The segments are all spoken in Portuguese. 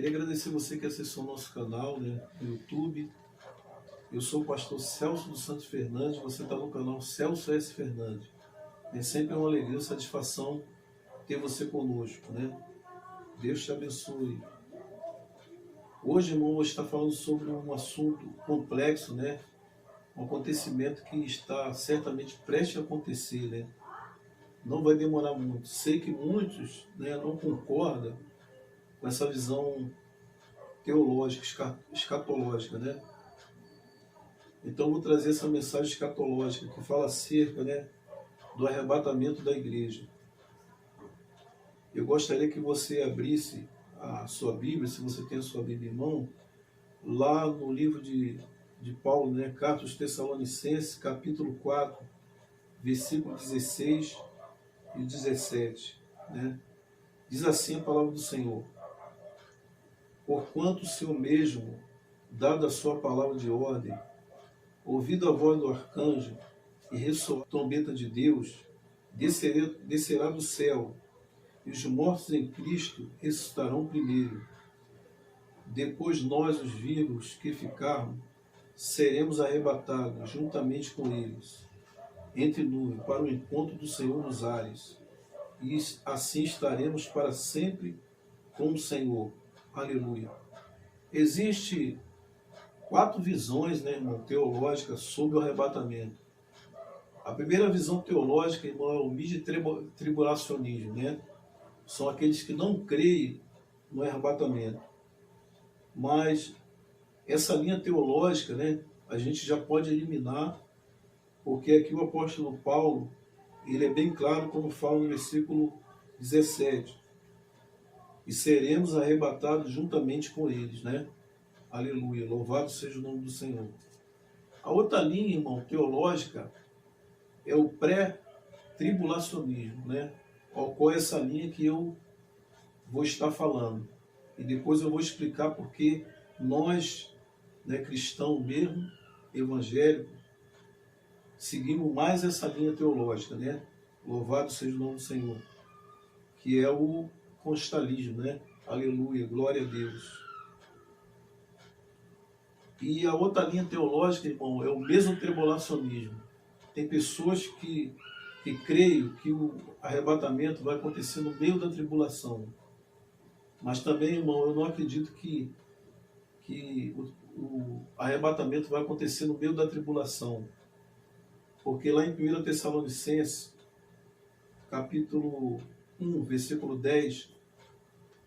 Queria agradecer você que acessou o nosso canal, né, no YouTube. Eu sou o pastor Celso dos Santos Fernandes, você está no canal Celso S. Fernandes. É sempre uma alegria e satisfação ter você conosco, né? Deus te abençoe. Hoje, irmão, vou estar falando sobre um assunto complexo, né? Um acontecimento que está certamente prestes a acontecer, né? Não vai demorar muito. Sei que muitos, né, não concordam com essa visão teológica, escatológica, né? Então vou trazer essa mensagem escatológica que fala acerca, né, do arrebatamento da igreja. Eu gostaria que você abrisse a sua Bíblia, se você tem a sua Bíblia em mão, lá no livro de Paulo, né, Carta aos Tessalonicenses, capítulo 4, versículo 16 e 17. Né? Diz assim a palavra do Senhor: porquanto o Senhor mesmo, dada a sua palavra de ordem, ouvido a voz do arcanjo e ressoar a trombeta de Deus, descerá do céu, e os mortos em Cristo ressuscitarão primeiro. Depois nós, os vivos que ficarmos, seremos arrebatados juntamente com eles, entre nuvens, para o encontro do Senhor nos ares. E assim estaremos para sempre com o Senhor. Aleluia. Existe 4 visões, né, irmão, teológicas sobre o arrebatamento. A primeira visão teológica, irmão, é o midi-tribulacionismo, né? São aqueles que não creem no arrebatamento. Mas essa linha teológica, né, a gente já pode eliminar, porque aqui o apóstolo Paulo, ele é bem claro quando fala no versículo 17. E seremos arrebatados juntamente com eles, né? Aleluia, louvado seja o nome do Senhor. A outra linha, irmão, teológica, é o pré-tribulacionismo, né? Qual é essa linha que eu vou estar falando. E depois eu vou explicar porque nós, né, cristãos mesmo, evangélicos, seguimos mais essa linha teológica, né? Louvado seja o nome do Senhor. Que é o constalismo, né? Aleluia, glória a Deus. E a outra linha teológica, irmão, é o mesotribulacionismo. Tem pessoas que creem que o arrebatamento vai acontecer no meio da tribulação. Mas também, irmão, eu não acredito que o arrebatamento vai acontecer no meio da tribulação. Porque lá em 1 Tessalonicenses, capítulo 1, versículo 10,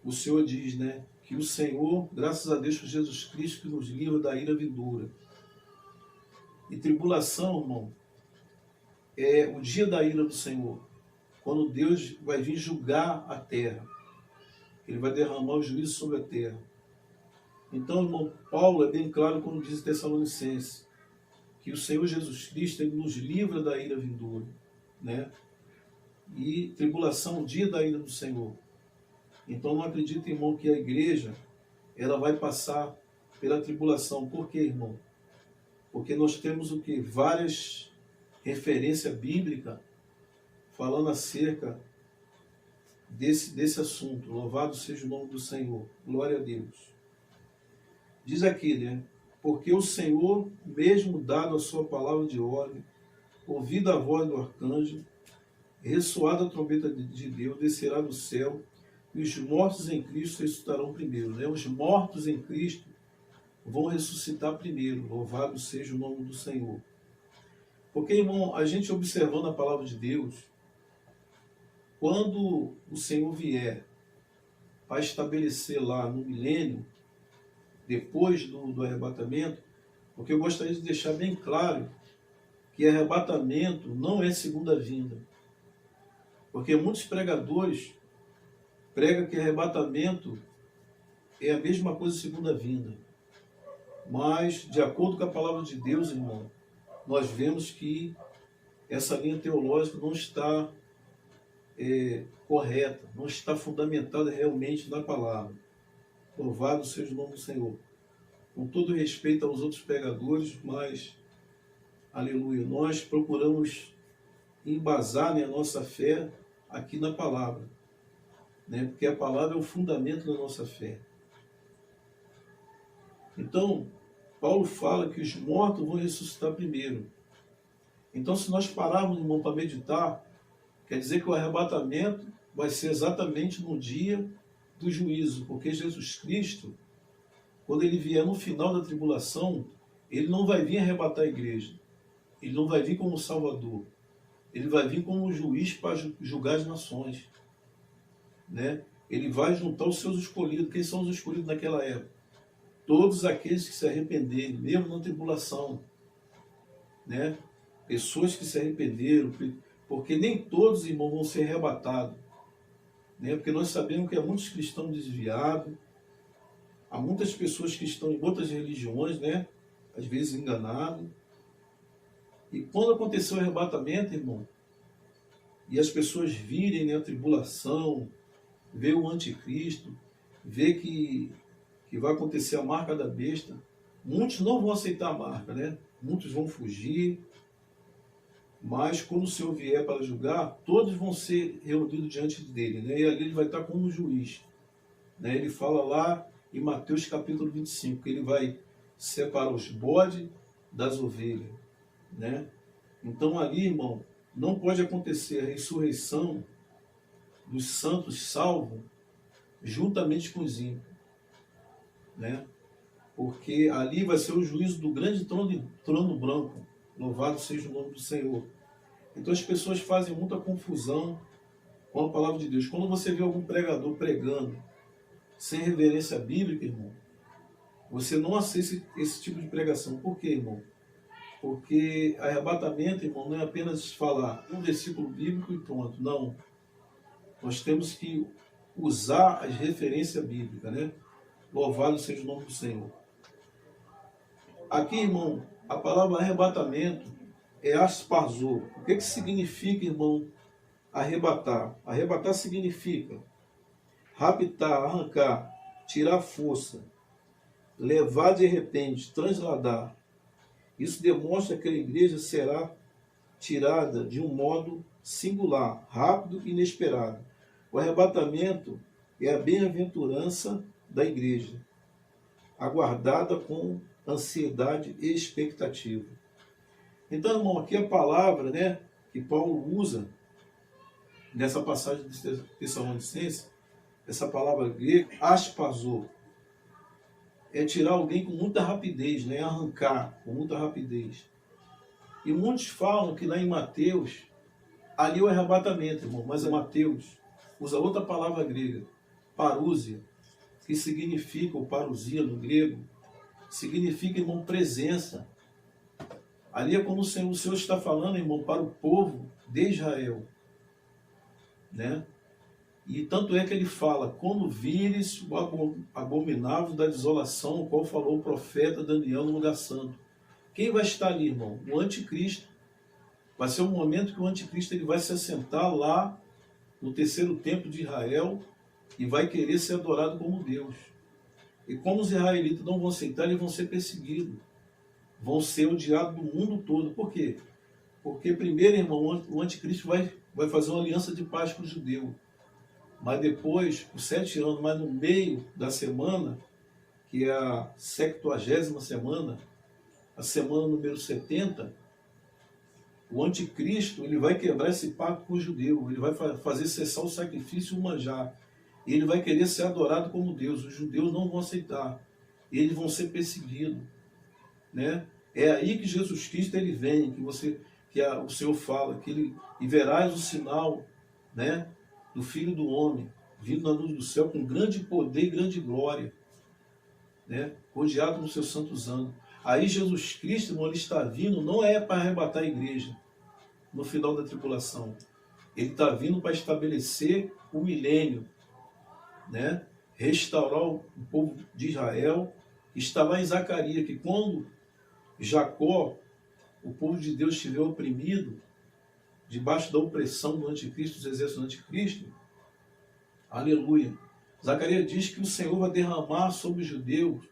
o Senhor diz, né, que o Senhor, graças a Deus por Jesus Cristo, que nos livra da ira vindoura. E tribulação, irmão, é o dia da ira do Senhor, quando Deus vai vir julgar a terra. Ele vai derramar o juízo sobre a terra. Então, irmão, Paulo é bem claro quando diz em Tessalonicenses que o Senhor Jesus Cristo, ele nos livra da ira vindoura, né? E tribulação, o dia da ira do Senhor. Então, não acredito, irmão, que a igreja ela vai passar pela tribulação. Por quê, irmão? Porque nós temos o quê? Várias referências bíblicas falando acerca desse assunto. Louvado seja o nome do Senhor. Glória a Deus. Diz aqui, né? Porque o Senhor, mesmo dado a sua palavra de ordem, ouvido a voz do arcanjo, ressoada a trombeta de Deus, descerá do céu, e os mortos em Cristo ressuscitarão primeiro. Né? Os mortos em Cristo vão ressuscitar primeiro. Louvado seja o nome do Senhor. Porque, irmão, a gente observando a palavra de Deus, quando o Senhor vier para estabelecer lá no milênio, depois do arrebatamento, porque eu gostaria de deixar bem claro que arrebatamento não é segunda vinda. Porque muitos pregadores pregam que arrebatamento é a mesma coisa segunda vinda. Mas, de acordo com a palavra de Deus, irmão, nós vemos que essa linha teológica não está correta, não está fundamentada realmente na palavra. Louvado seja o nome do Senhor. Com todo respeito aos outros pregadores, mas, aleluia, nós procuramos embasar, né, a nossa fé aqui na palavra, né, porque a palavra é o fundamento da nossa fé. Então, Paulo fala que os mortos vão ressuscitar primeiro. Então, se nós pararmos, irmão, para meditar, quer dizer que o arrebatamento vai ser exatamente no dia do juízo, porque Jesus Cristo, quando ele vier no final da tribulação, ele não vai vir arrebatar a igreja. Ele não vai vir como Salvador. Ele vai vir como juiz para julgar as nações. Né? Ele vai juntar os seus escolhidos. Quem são os escolhidos naquela época? Todos aqueles que se arrependerem, mesmo na tribulação. Né? Pessoas que se arrependeram, porque nem todos, irmãos, vão ser arrebatados. Né? Porque nós sabemos que há muitos cristãos desviados, há muitas pessoas que estão em outras religiões, né? Às vezes enganados. E quando aconteceu o arrebatamento, irmão, e as pessoas virem, né, a tribulação, ver o anticristo, ver que vai acontecer a marca da besta, muitos não vão aceitar a marca, né? Muitos vão fugir, mas quando o Senhor vier para julgar, todos vão ser reunidos diante dele, né? E ali ele vai estar como juiz. Né? Ele fala lá em Mateus capítulo 25, que ele vai separar os bodes das ovelhas. Né? Então ali, irmão, não pode acontecer a ressurreição dos santos salvos juntamente com os ímpios. Né? Porque ali vai ser o juízo do grande trono branco. Louvado seja o nome do Senhor. Então as pessoas fazem muita confusão com a palavra de Deus. Quando você vê algum pregador pregando sem reverência bíblica, irmão, você não aceita esse tipo de pregação. Por quê, irmão? Porque arrebatamento, irmão, não é apenas falar um versículo bíblico e pronto. Não. Nós temos que usar as referências bíblicas, né? Louvado seja o nome do Senhor. Aqui, irmão, a palavra arrebatamento é aspazô. O que significa, irmão, arrebatar? Arrebatar significa raptar, arrancar, tirar força, levar de repente, transladar. Isso demonstra que a igreja será tirada de um modo singular, rápido e inesperado. O arrebatamento é a bem-aventurança da igreja, aguardada com ansiedade e expectativa. Então, irmão, aqui a palavra, né, que Paulo usa nessa passagem de Tessalonicenses, essa palavra grega, aspazô, é tirar alguém com muita rapidez, né, arrancar com muita rapidez. E muitos falam que lá em Mateus, ali é o arrebatamento, irmão, mas Mateus usa outra palavra grega, parúzia, que significa, ou parousia no grego, significa, irmão, presença. Ali é como o Senhor está falando, irmão, para o povo de Israel. Né? E tanto é que ele fala, quando vires o abominável da desolação, o qual falou o profeta Daniel no lugar santo. Quem vai estar ali, irmão? O anticristo. Vai ser um momento que o anticristo ele vai se assentar lá no terceiro templo de Israel e vai querer ser adorado como Deus. E como os israelitas não vão aceitar, eles vão ser perseguidos. Vão ser odiados do mundo todo. Por quê? Porque primeiro, irmão, o anticristo vai fazer uma aliança de paz com o judeu. Mas depois, por 7 anos, mas no meio da semana, que é a 70ª semana, a semana número 70, o anticristo ele vai quebrar esse pacto com o judeu. Ele vai fazer cessar o sacrifício e o manjar. E ele vai querer ser adorado como Deus. Os judeus não vão aceitar. Eles vão ser perseguidos. Né? É aí que Jesus Cristo ele vem, o Senhor fala, que ele e verás o sinal, né, do Filho do Homem, vindo na luz do céu com grande poder e grande glória, né, rodeado nos seus santos anjos. Aí Jesus Cristo, irmão, ele está vindo, não é para arrebatar a igreja no final da tribulação. Ele está vindo para estabelecer o milênio, né, restaurar o povo de Israel. Está lá em Zacarias, que quando Jacó, o povo de Deus, estiver oprimido, debaixo da opressão do anticristo, dos exércitos do anticristo, aleluia, Zacarias diz que o Senhor vai derramar sobre os judeus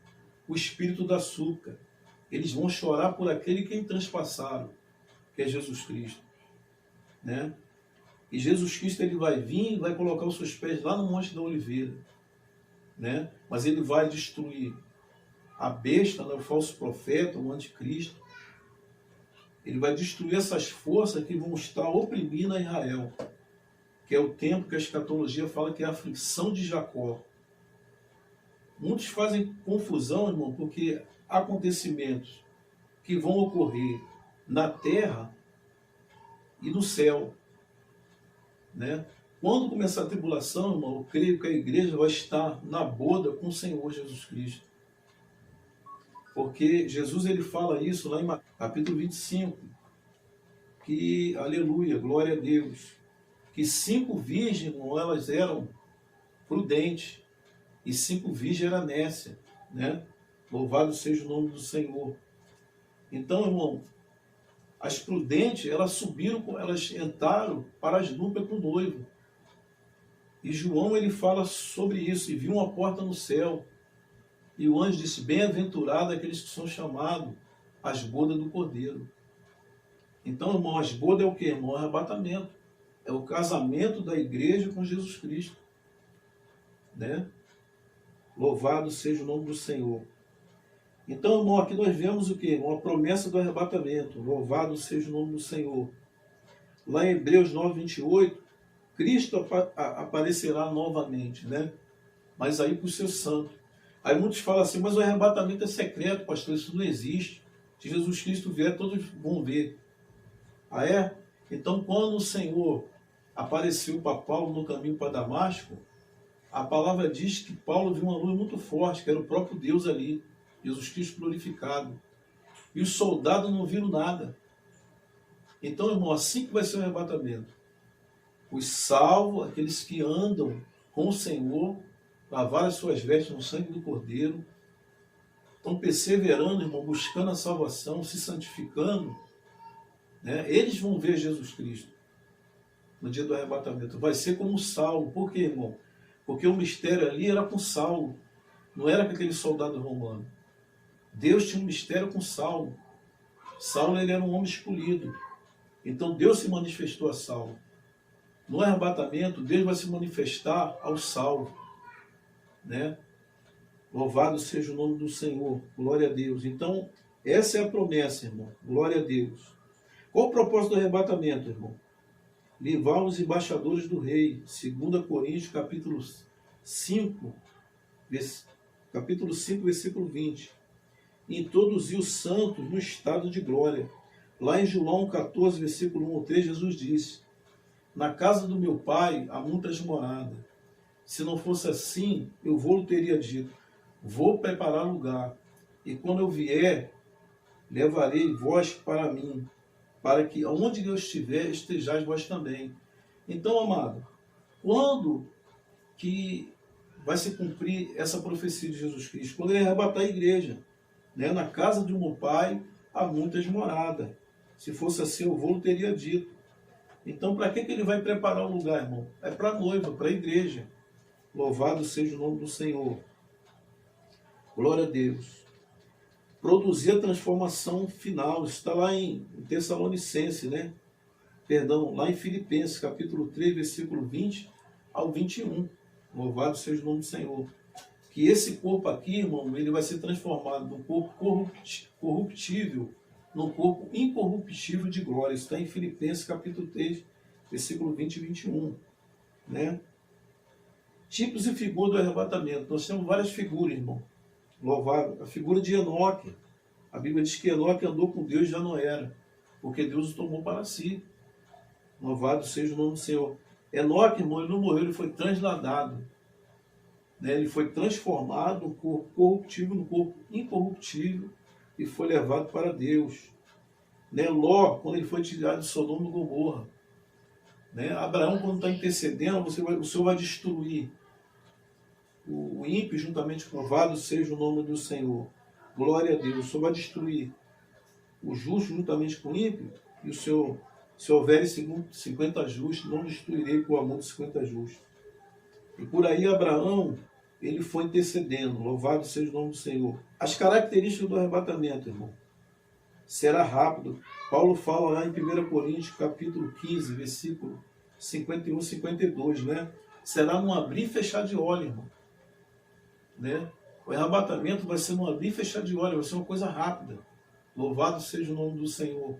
o espírito da açúcar. Eles vão chorar por aquele que transpassaram, que é Jesus Cristo. Né? E Jesus Cristo ele vai vir e vai colocar os seus pés lá no Monte da Oliveira. Né? Mas ele vai destruir a besta, né, o falso profeta, o anticristo. Ele vai destruir essas forças que vão estar oprimindo a Israel, que é o tempo que a escatologia fala que é a aflição de Jacó. Muitos fazem confusão, irmão, porque acontecimentos que vão ocorrer na terra e no céu, né? Quando começar a tribulação, irmão, eu creio que a igreja vai estar na boda com o Senhor Jesus Cristo. Porque Jesus ele fala isso lá em capítulo 25, que, aleluia, glória a Deus, que 5 virgens, irmão, elas eram prudentes, e 5 virgens eram nécias, né? Louvado seja o nome do Senhor. Então, irmão, as prudentes, elas subiram, elas entraram para as núpcias com o noivo. E João, ele fala sobre isso, e viu uma porta no céu. E o anjo disse, bem-aventurado aqueles que são chamados às bodas do Cordeiro. Então, irmão, as bodas é o que, irmão? É o arrebatamento. É o casamento da igreja com Jesus Cristo, né? Louvado seja o nome do Senhor. Então, irmão, aqui nós vemos o que, irmão? A promessa do arrebatamento. Louvado seja o nome do Senhor. Lá em Hebreus 9, 28, Cristo aparecerá novamente, né? Mas aí para os seus santos. Aí muitos falam assim, mas o arrebatamento é secreto, pastor, isso não existe. Se Jesus Cristo vier, todos vão ver. Ah, é? Então, quando o Senhor apareceu para Paulo no caminho para Damasco, a palavra diz que Paulo viu uma luz muito forte, que era o próprio Deus ali, Jesus Cristo glorificado. E os soldados não viram nada. Então, irmão, assim que vai ser o arrebatamento. Os salvos, aqueles que andam com o Senhor, lavaram as suas vestes no sangue do Cordeiro, estão perseverando, irmão, buscando a salvação, se santificando, né? Eles vão ver Jesus Cristo no dia do arrebatamento. Vai ser como Saulo. Por quê, irmão? Porque o mistério ali era com Saulo, não era com aquele soldado romano. Deus tinha um mistério com Saulo. Saulo ele era um homem escolhido. Então Deus se manifestou a Saulo. No arrebatamento, Deus vai se manifestar ao salvo, né? Louvado seja o nome do Senhor. Glória a Deus. Então, essa é a promessa, irmão. Glória a Deus. Qual o propósito do arrebatamento, irmão? Livrar os embaixadores do rei. 2 Coríntios, capítulo 5, versículo 20. Introduzir os santos no estado de glória. Lá em João 14, versículo 1 ao 3, Jesus disse, na casa do meu pai há muitas moradas. Se não fosse assim, eu vou teria dito, vou preparar lugar, e quando eu vier, levarei vós para mim, para que onde eu estiver, estejais vós também. Então, amado, quando que vai se cumprir essa profecia de Jesus Cristo? Quando ele arrebatar a igreja, né? Na casa de meu pai há muitas moradas. Se fosse assim, eu vou teria dito. Então, para que ele vai preparar o lugar, irmão? É para a noiva, para a igreja. Louvado seja o nome do Senhor. Glória a Deus. Produzir a transformação final. Isso está lá em Tessalonicenses, né? Perdão, lá em Filipenses, capítulo 3, versículo 20 ao 21. Louvado seja o nome do Senhor. Que esse corpo aqui, irmão, ele vai ser transformado num corpo corruptível, num corpo incorruptível de glória. Isso está em Filipenses, capítulo 3, versículo 20 e 21. Né? Tipos e figuras do arrebatamento. Nós temos várias figuras, irmão. Louvado. A figura de Enoque. A Bíblia diz que Enoque andou com Deus e já não era, porque Deus o tomou para si. Louvado seja o nome do Senhor. Enoque, irmão, ele não morreu, ele foi transladado. Né? Ele foi transformado do corpo corruptível no corpo incorruptível e foi levado para Deus. Né? Ló, quando ele foi tirado de Sodoma e Gomorra. Né? Abraão, quando está intercedendo, o Senhor vai destruir o ímpio juntamente com o louvado seja o nome do Senhor. Glória a Deus. O Senhor vai destruir o justo juntamente com o ímpio, e o Senhor, se houver 50 justos, não destruirei por amor de 50 justos. E por aí Abraão, ele foi intercedendo. Louvado seja o nome do Senhor. As características do arrebatamento, irmão. Será rápido. Paulo fala lá em 1 Coríntios, capítulo 15, versículo 51 e 52, né? Será num abrir e fechar de olho, irmão. Né? O arrebatamento vai ser num abrir e fechar de olhos, vai ser uma coisa rápida. Louvado seja o nome do Senhor.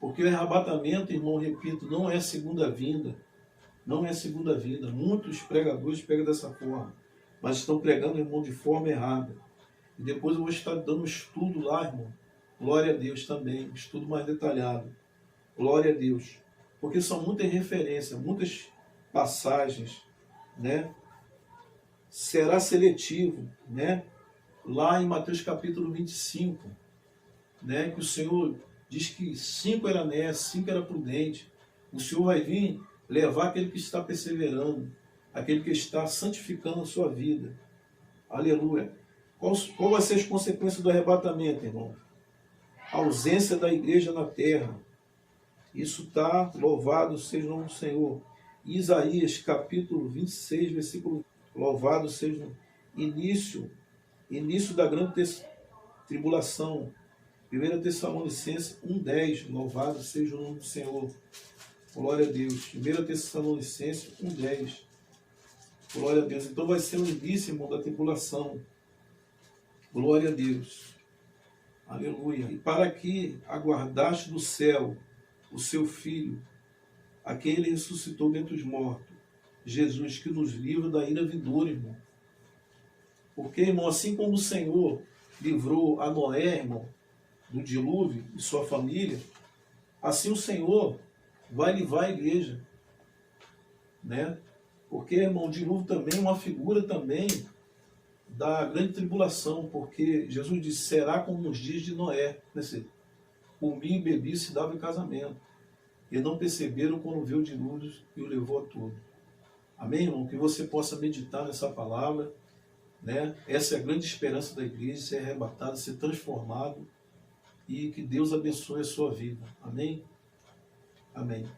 Porque o arrebatamento, irmão, repito, não é segunda vinda. Não é segunda vinda. Muitos pregadores pregam dessa forma, mas estão pregando, irmão, de forma errada. E depois eu vou estar dando um estudo lá, irmão. Glória a Deus também, um estudo mais detalhado. Glória a Deus. Porque são muitas referências, muitas passagens, né? Será seletivo, né? Lá em Mateus capítulo 25, né? Que o Senhor diz que 5 era nécio, 5 era prudente. O Senhor vai vir levar aquele que está perseverando, aquele que está santificando a sua vida. Aleluia. Qual vai ser as consequências do arrebatamento, irmão? A ausência da igreja na terra. Isso está, louvado seja o nome do Senhor. Isaías capítulo 26, versículo, louvado seja o início da grande tribulação. 1 Tessalonicenses 1,10, louvado seja o nome do Senhor. Glória a Deus. 1 Tessalonicenses 1,10. Glória a Deus. Então vai ser o início, irmão, da tribulação. Glória a Deus. Aleluia. E para que aguardaste do céu o seu Filho, a quem ele ressuscitou dentre os mortos, Jesus, que nos livra da ira vindoura, irmão. Porque, irmão, assim como o Senhor livrou a Noé, irmão, do dilúvio e sua família, assim o Senhor vai livrar a igreja, né? Porque, irmão, o dilúvio também é uma figura também da grande tribulação, porque Jesus disse, será como nos dias de Noé, né? Comia e bebia, se dava em casamento, e não perceberam quando veio o dilúvio e o levou a tudo. Amém, irmão? Que você possa meditar nessa palavra, né? Essa é a grande esperança da igreja, ser arrebatado, ser transformado, e que Deus abençoe a sua vida. Amém? Amém.